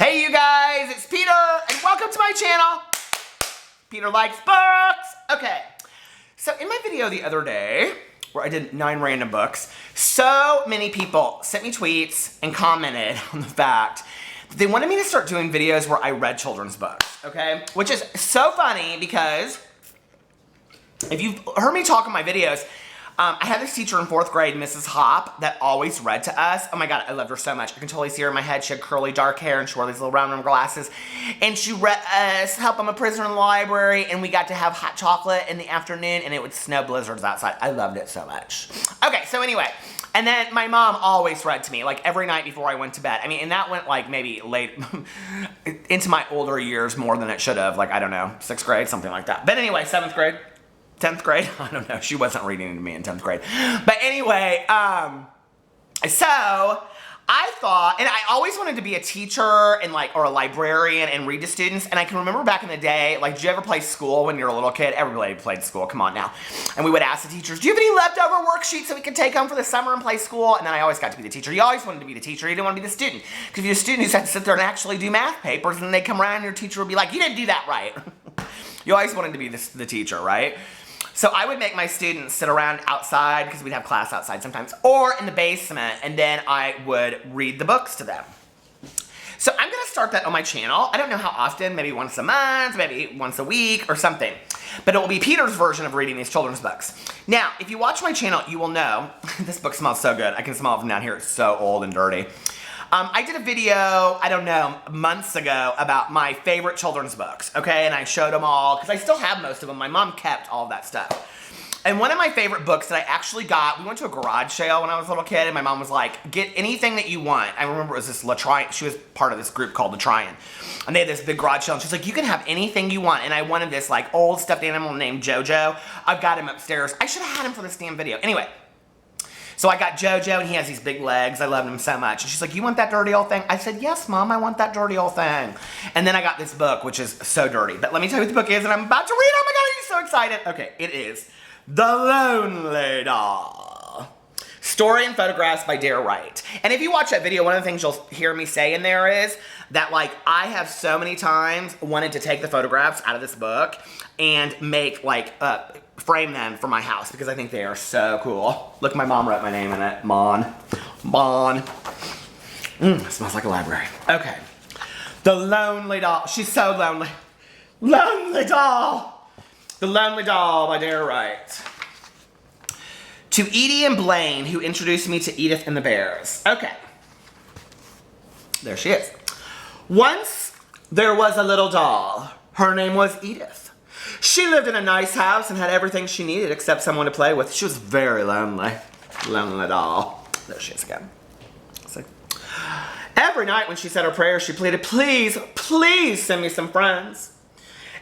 Hey you guys, it's Peter, and welcome to my channel. Peter likes books. Okay, so in my video the other day, where I did 9 random books, so many people sent me tweets and commented on the fact that they wanted me to start doing videos where I read children's books, okay? Which is so funny because if you've heard me talk in my videos, I had this teacher in 4th grade, Mrs. Hop, that always read to us. Oh my God, I loved her so much. I can totally see her in my head. She had curly dark hair and she wore these little round rim glasses. And she read us Help, I'm a Prisoner in the Library, and we got to have hot chocolate in the afternoon, and it would snow blizzards outside. I loved it so much. Okay, so anyway, and then my mom always read to me, like every night before I went to bed. I mean, and that went like maybe late into my older years more than it should have. Like, I don't know, 6th grade, something like that. But anyway, 7th grade. 10th grade? I don't know. She wasn't reading to me in 10th grade. But anyway, so I thought, and I always wanted to be a teacher and or a librarian and read to students. And I can remember back in the day, like, did you ever play school when you were a little kid? Everybody played school. Come on now. And we would ask the teachers, do you have any leftover worksheets that we could take home for the summer and play school? And then I always got to be the teacher. You always wanted to be the teacher. You didn't want to be the student. Because if you're a student, you just had to sit there and actually do math papers, and then they'd come around and your teacher would be like, you didn't do that right. You always wanted to be the teacher, right? So I would make my students sit around outside, because we'd have class outside sometimes, or in the basement, and then I would read the books to them. So I'm going to start that on my channel. I don't know how often, maybe once a month, maybe once a week or something. But it will be Peter's version of reading these children's books. Now, if you watch my channel, you will know, this book smells so good. I can smell it from down here. It's so old and dirty. I did a video, I don't know, months ago about my favorite children's books, okay? And I showed them all, because I still have most of them. My mom kept all of that stuff. And one of my favorite books that I actually got, we went to a garage sale when I was a little kid, and my mom was like, get anything that you want. I remember it was this Latrian, she was part of this group called Latrian. And they had this big garage sale, and she's like, you can have anything you want. And I wanted this like old stuffed animal named Jojo. I've got him upstairs. I should have had him for this damn video. Anyway. So I got Jojo, and he has these big legs. I love him so much. And she's like, you want that dirty old thing? I said, yes, Mom, I want that dirty old thing. And then I got this book, which is so dirty. But let me tell you what the book is, and I'm about to read it. Oh my God, are you so excited? Okay, it is The Lonely Doll. Story and photographs by Dare Wright. And if you watch that video, one of the things you'll hear me say in there is that, like, I have so many times wanted to take the photographs out of this book and make, like, frame them for my house, because I think they are so cool. Look, my mom wrote my name in it. Mon. It smells like a library. Okay. The Lonely Doll. She's so lonely. Lonely Doll. The Lonely Doll by Dare Wright. To Edie and Blaine, who introduced me to Edith and the Bears. Okay. There she is. Once there was a little doll. Her name was Edith. She lived in a nice house and had everything she needed except someone to play with. She was very lonely. Lonely doll. There she is again. See? Every night when she said her prayers, she pleaded, please, please send me some friends.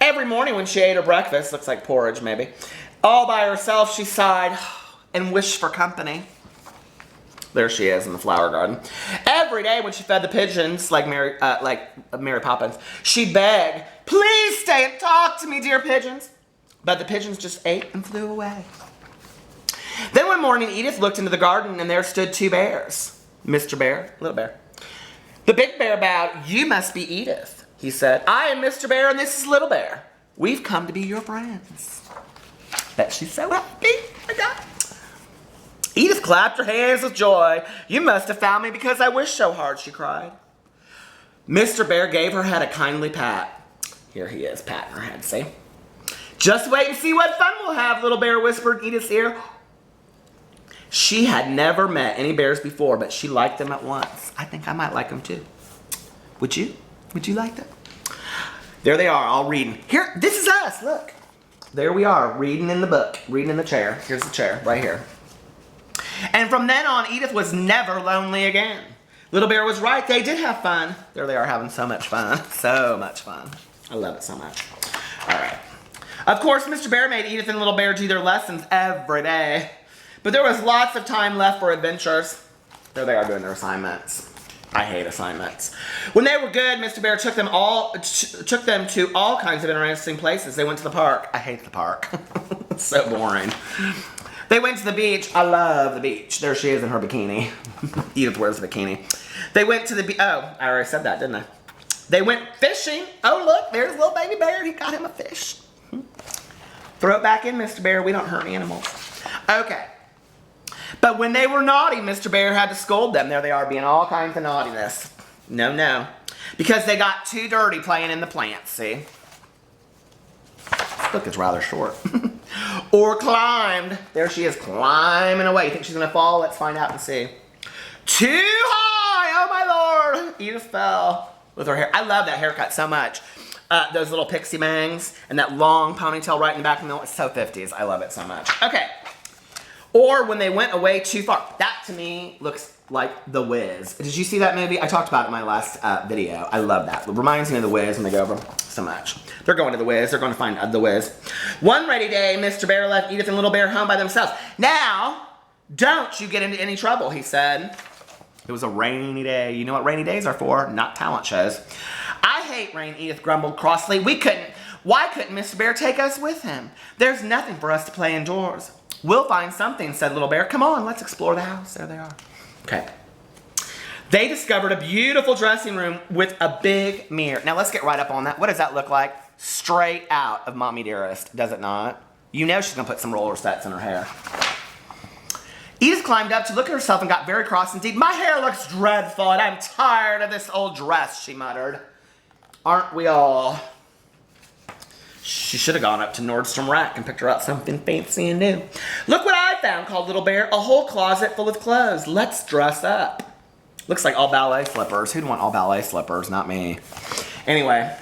Every morning when she ate her breakfast, looks like porridge maybe, all by herself, she sighed and wished for company. There she is in the flower garden. Every day when she fed the pigeons, like Mary Poppins, she'd beg, please stay and talk to me, dear pigeons. But the pigeons just ate and flew away. Then one morning, Edith looked into the garden, and there stood 2 bears. Mr. Bear, Little Bear. The big bear bowed. You must be Edith, he said. I am Mr. Bear, and this is Little Bear. We've come to be your friends. Bet she's so happy. Oh my God. Edith clapped her hands with joy. You must have found me because I wished so hard, she cried. Mr. Bear gave her head a kindly pat. Here he is, patting her head, see? Just wait and see what fun we'll have, Little Bear whispered in Edith's ear. She had never met any bears before, but she liked them at once. I think I might like them too. Would you? Would you like them? There they are, all reading. Here, this is us, look. There we are, reading in the book, reading in the chair. Here's the chair, right here. And from then on, Edith was never lonely again. Little Bear was right. They did have fun. There they are having so much fun. So much fun. I love it so much. All right. Of course, Mr. Bear made Edith and Little Bear do their lessons every day. But there was lots of time left for adventures. There they are doing their assignments. I hate assignments. When they were good, Mr. Bear took them to all kinds of interesting places. They went to the park. I hate the park. It's so boring. They went to the beach. I love the beach. There she is in her bikini. Edith wears a bikini. They went to the beach. Oh, I already said that, didn't I? They went fishing. Oh, look, there's little baby bear. He got him a fish. Throw it back in, Mr. Bear. We don't hurt animals. Okay. But when they were naughty, Mr. Bear had to scold them. There they are, being all kinds of naughtiness. No, no. Because they got too dirty playing in the plants, see? This book is rather short. Or climbed. There she is, climbing away. You think she's going to fall? Let's find out and see. Too high! Oh, my Lord! Edith fell with her hair. I love that haircut so much. Those little pixie bangs and that long ponytail right in the back of the middle. It's so 50s. I love it so much. Okay. Or when they went away too far. That, to me, looks like The Wiz. Did you see that movie? I talked about it in my last video. I love that. It reminds me of The Wiz when they go over so much. They're going to The Wiz. They're going to find The Wiz. One rainy day, Mr. Bear left Edith and Little Bear home by themselves. Now, don't you get into any trouble, he said. It was a rainy day. You know what rainy days are for? Not talent shows. I hate rain, Edith grumbled crossly. Why couldn't Mr. Bear take us with him? There's nothing for us to play indoors. We'll find something, said Little Bear. Come on, let's explore the house. There they are. Okay. They discovered a beautiful dressing room with a big mirror. Now let's get right up on that. What does that look like? Straight out of Mommy Dearest, does it not? You know she's gonna put some roller sets in her hair. Edith climbed up to look at herself and got very cross indeed. My hair looks dreadful and I'm tired of this old dress, she muttered. Aren't we all? She should have gone up to Nordstrom Rack and picked her out something fancy and new. Look what I found, called Little Bear. A whole closet full of clothes. Let's dress up. Looks like all ballet slippers. Who'd want all ballet slippers? Not me. Anyway,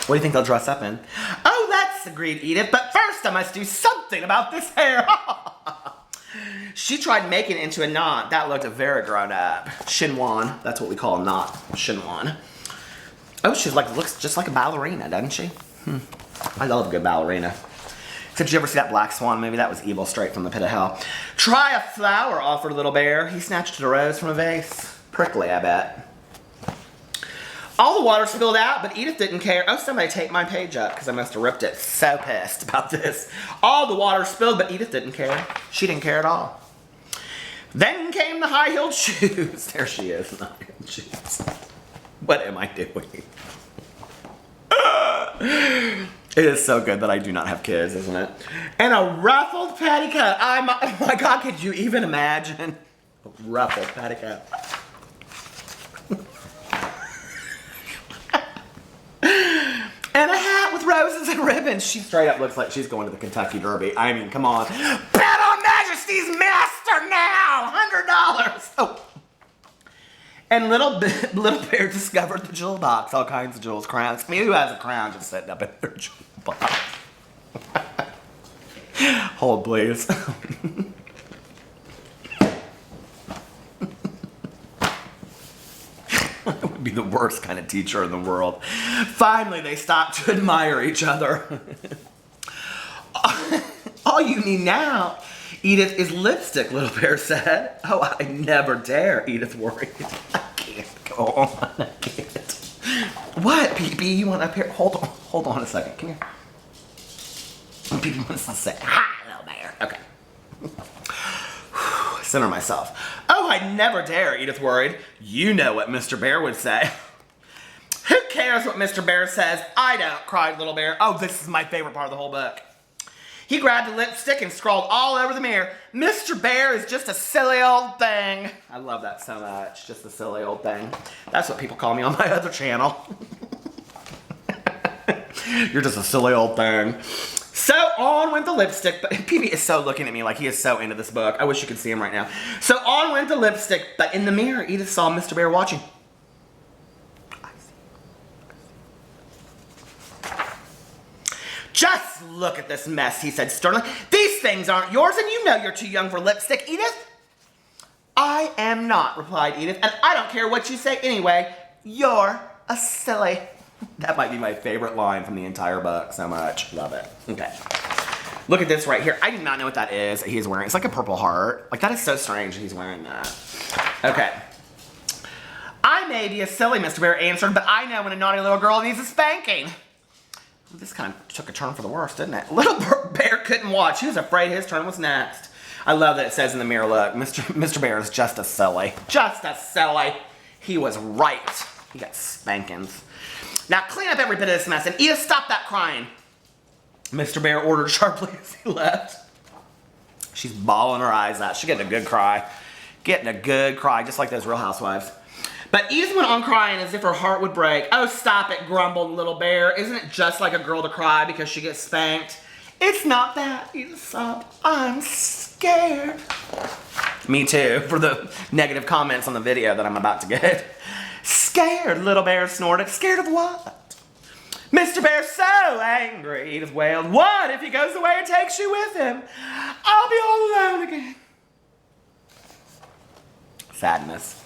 what do you think they'll dress up in? Oh, let's, agreed Edith. But first I must do something about this hair. She tried making it into a knot. That looked very grown up. Chignon. That's what we call a knot. Chignon. Oh, she's like, looks just like a ballerina, doesn't she? I love a good ballerina. Except, did you ever see that Black Swan movie? That was evil straight from the pit of hell. Try a flower, offered Little Bear. He snatched a rose from a vase. Prickly, I bet. All the water spilled out, but Edith didn't care. Oh, somebody take my page up, because I must have ripped it. So pissed about this. All the water spilled, but Edith didn't care. She didn't care at all. Then came the high-heeled shoes. There she is, the high-heeled shoes. What am I doing? It is so good that I do not have kids, isn't it? And a ruffled petticoat. Oh my God, could you even imagine? A ruffled petticoat. And a hat with roses and ribbons. She straight up looks like she's going to the Kentucky Derby. I mean, come on. Bet on Majesty's master now! $100! Oh. And Little Bear discovered the jewel box. All kinds of jewels, crowns. I mean, who has a crown just sitting up in their jewel box? Hold, please. I would be the worst kind of teacher in the world. Finally, they stopped to admire each other. All you need now, Edith, is lipstick, Little Bear said. Oh, I never dare, Edith worried. I can't go on, I can't. What, Pee-Pee, you want up here? Hold on a second, come here. Pee-Pee wants to say, hi, Little Bear. Okay. Center myself. Oh, I never dare, Edith worried. You know what Mr. Bear would say. Who cares what Mr. Bear says? I don't, cried Little Bear. Oh, this is my favorite part of the whole book. He grabbed a lipstick and scrawled all over the mirror. Mr. Bear is just a silly old thing. I love that so much, just a silly old thing. That's what people call me on my other channel. You're just a silly old thing. So on went the lipstick, but Pee-Pee is so looking at me like he is so into this book. I wish you could see him right now. So on went the lipstick, but in the mirror, Edith saw Mr. Bear watching. Just look at this mess, he said sternly. These things aren't yours, and you know you're too young for lipstick, Edith. I am not, replied Edith, and I don't care what you say anyway. You're a silly. That might be my favorite line from the entire book so much. Love it. Okay. Look at this right here. I do not know what that is that he is wearing. It's like a purple heart. Like, that is so strange he's wearing that. Okay. I may be a silly, Mr. Bear answered, but I know when a naughty little girl needs a spanking. This kind of took a turn for the worse, didn't it? Little Bear couldn't watch. He was afraid his turn was next. I love that it says in the mirror, look, Mr. Bear is just a silly. Just a silly. He was right. He got spankings. Now clean up every bit of this mess, and Edith, stop that crying. Mr. Bear ordered sharply as he left. She's bawling her eyes out. She's getting a good cry. Getting a good cry, just like those Real Housewives. But Edith went on crying as if her heart would break. Oh, stop it, grumbled Little Bear. Isn't it just like a girl to cry because she gets spanked? It's not that, Edith sobbed. I'm scared. Me too, for the negative comments on the video that I'm about to get. Scared, Little Bear snorted. Scared of what? Mr. Bear's so angry, Edith wailed. What if he goes away and takes you with him? I'll be all alone again. Sadness.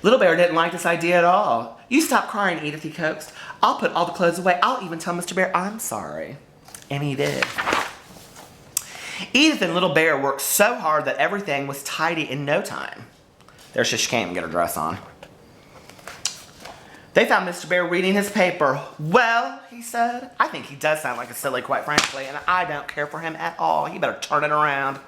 Little Bear didn't like this idea at all. You stop crying, Edith, he coaxed. I'll put all the clothes away. I'll even tell Mr. Bear I'm sorry. And he did. Edith and Little Bear worked so hard that everything was tidy in no time. There she came to get her dress on. They found Mr. Bear reading his paper. Well, he said, I think he does sound like a silly, quite frankly, and I don't care for him at all. He better turn it around.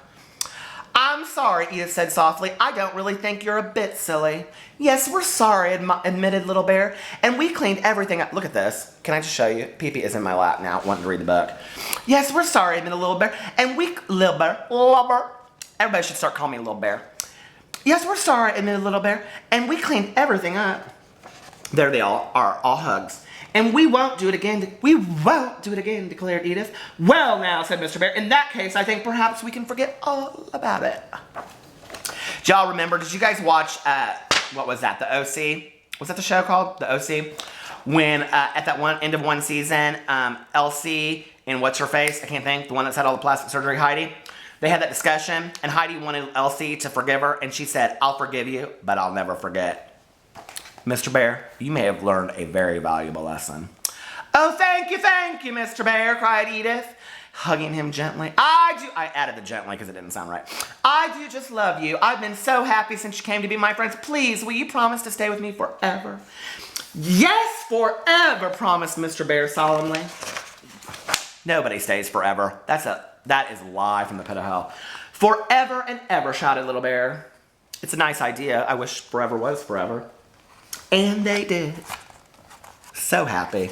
I'm sorry, Edith said softly. I don't really think you're a bit silly. Yes, we're sorry, admitted Little Bear, and we cleaned everything up. Look at this. Can I just show you? Pee-Pee is in my lap now, wanting to read the book. Yes, we're sorry, admitted Little Bear, and Little Bear. Everybody should start calling me Little Bear. Yes, we're sorry, admitted Little Bear, and we cleaned everything up. There they all are, all hugs. And we won't do it again. We won't do it again, declared Edith. Well now, said Mr. Bear, in that case, I think perhaps we can forget all about it. Do y'all remember, did you guys watch, what was that, The O.C.? Was that the show called, The O.C.? When, at that end of one season, Elsie and what's-her-face, I can't think, the one that's had all the plastic surgery, Heidi, they had that discussion, and Heidi wanted Elsie to forgive her, and she said, I'll forgive you, but I'll never forget. Mr. Bear, you may have learned a very valuable lesson. Oh, thank you, Mr. Bear, cried Edith, hugging him gently. I added the gently because it didn't sound right. I do just love you. I've been so happy since you came to be my friends. Please, will you promise to stay with me forever? Yes, forever, promised Mr. Bear solemnly. Nobody stays forever. That is a lie from the pit of hell. Forever and ever, shouted Little Bear. It's a nice idea. I wish forever was forever. And they did. So happy.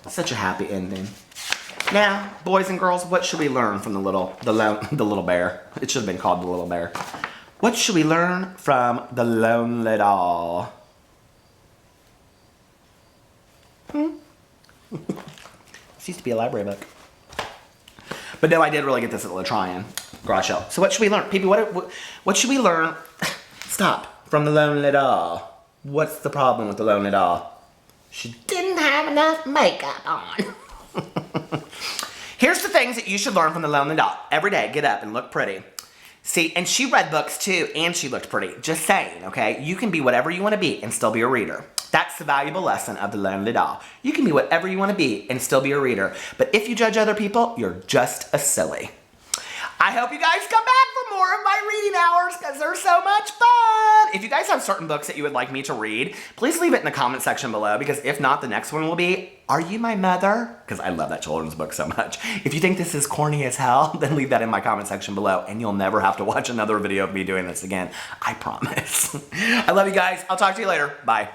Such a happy ending. Now, boys and girls, what should we learn from the little bear? It should have been called the Little Bear. What should we learn from the Lonely Doll? This used to be a library book. But no, I did really get this at La Tryon garage sale. So what should we learn? People, what should we learn? Stop. From the Lonely Doll. What's the problem with the Lonely Doll? She didn't have enough makeup on. Here's the things that you should learn from the Lonely Doll. Every day, get up and look pretty. See, and she read books too, and she looked pretty. Just saying, okay? You can be whatever you want to be and still be a reader. That's the valuable lesson of the Lonely Doll. You can be whatever you want to be and still be a reader. But if you judge other people, you're just a silly. I hope you guys come back for more of my reading hours because they're so much fun. If you guys have certain books that you would like me to read, please leave it in the comment section below because if not, the next one will be, Are You My Mother? Because I love that children's book so much. If you think this is corny as hell, then leave that in my comment section below and you'll never have to watch another video of me doing this again. I promise. I love you guys. I'll talk to you later. Bye.